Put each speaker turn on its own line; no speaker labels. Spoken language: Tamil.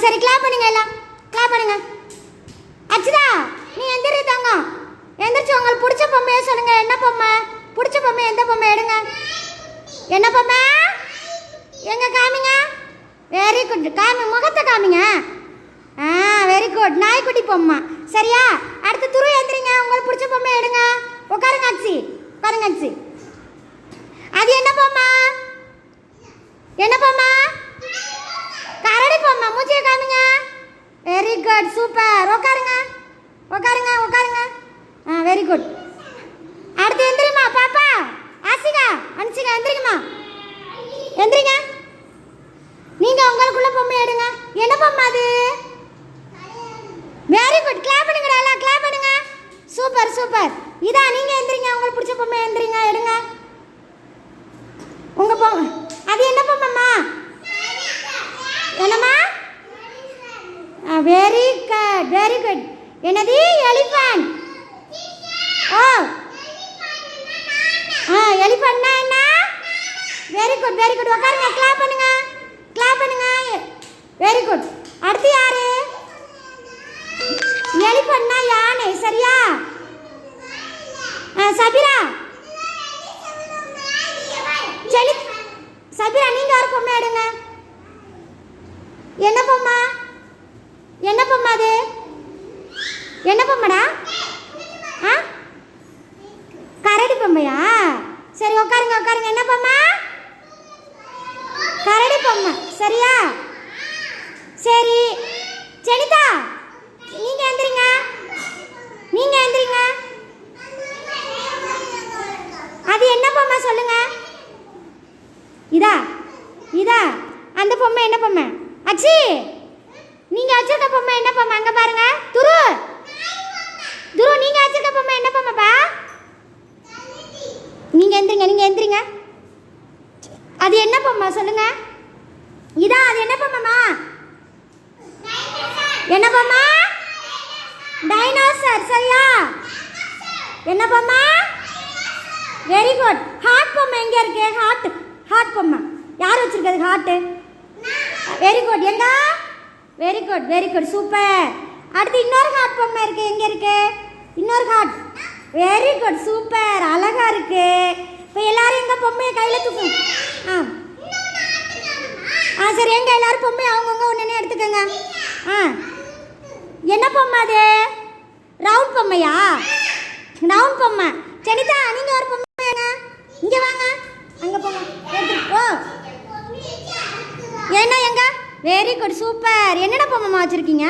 சரி கிளாப் பண்ணுங்க எல்லாம், கிளாப் பண்ணுங்க. அச்சுதா நீ எந்திரி தங்கம், எந்திரிச்சு உங்களுக்கு பிடிச்ச பொம்மையை சொல்லுங்க. என்ன பொம்மை பிடிச்ச பொம்மை? எந்த பொம்மை எடுங்க? என்ன பொம்மை? எங்க காமிங்க. வெரி குட், காமி, முகத்தை காமிங்க. வெரி குட், நாய்க்குட்டி பொம்மை. சரியா? அடுத்து துரு எந்திரிங்க, உங்களுக்கு பிடிச்ச பொம்மை எடுங்க. உட்காருங்க அச்சி, உட்காருங்க அச்சி. அது என்ன பொம்மை? என்ன பொம்மை? கரடி பொம்மை. மூச்சியை காமிங்க. Very good, super. உட்காருங்க, உட்காருங்க, உட்காருங்க. Very good. அடுத்து எந்திரிமா பாப்பா. ஆசிகா, அனுச்சிகா எந்திரிங்கம்மா, எந்திரிங்க. நீங்க உங்களுக்குள்ள பொம்மை எடுங்க. என்ன பொம்மை அது? வெரி குட், கிளாப் பண்ணுங்கடா எல்லாம், கிளாப் பண்ணுங்க. Super super. இதா நீங்க எந்திரிங்க, உங்களுக்கு பிடிச்ச பொம்மை எந்திரிங்க, எடுங்க உங்க பொம்மை. அது என்ன பொம்மைம்மா? என்னம்மா? Very good, very good. என்னது? எலிஃபண்ட். ஓ எலிஃபண்ட்னா என்ன? Very good, very good. உட்காருங்க, கிளாப் பண்ணுங்க, கிளாப் பண்ணுங்க. Very good. அடுத்து யாரு? எலிஃபண்ட்னா யானை. சரியா? சபிரா, சரி சபிரா நீங்க ஒரு பொம்மை எடுங்க. என்ன பொம்மை? என்ன பொம்மை அது? என்ன பொம்மைடா? கரடி பொம்மையா? சரி உட்காருங்க, உட்காருங்க. என்ன பொம்மை? கரடி பொம்மை. சரியா? சரி செனிதா நீங்க எந்திரிங்க, நீங்க எந்திரிங்க. அது என்ன பொம்மை சொல்லுங்க? இதா, இதா அந்த பொம்மை என்ன பொம்மை? அச்சி நீங்க வச்சிருக்க பொம்மை என்ன பொம்மை? அங்க பாருங்க. துரு, துரு நீங்க வச்சிருக்க பொம்மை என்ன பொம்மைப்பா? நீங்க எந்திரிங்க, நீங்க எந்திரிங்க. அது என்ன பொம்மை சொல்லுங்க? இதா, அது என்ன பொம்மைமா? என்ன பொம்மை? டைனோசர். சரியா? என்ன பொம்மை? Very good. ஹார்ட் பொம்மை எங்க இருக்கு? ஹார்ட், ஹார்ட் பொம்மை யார் வச்சிருக்கிறது? ஹார்ட். Very good. எங்க? Very good, very good, super. அடுத்து இன்னொரு ஹார்ட் பொம்மை இருக்கு. எங்க இருக்கு? இன்னொரு ஹார்ட். வெரி குட், சூப்பர், அழகா இருக்கு. இப்போ எல்லாரும் எங்க பொம்மையை கையில தூக்கும். சரி எங்க எல்லாரும் பொம்மை அவங்கவுங்க ஒன்று எடுத்துக்கோங்க. என்ன பொம்மை அது? ரவுண்ட் பொம்மையா? ரவுண்ட் பொம்மை. செனிதா நீங்க ஒரு பொம்மை இங்க வாங்க, அங்க போங்க. ஓ என்ன எங்க? Very good, super. என்னடா பொம்மை வச்சிருக்கீங்க?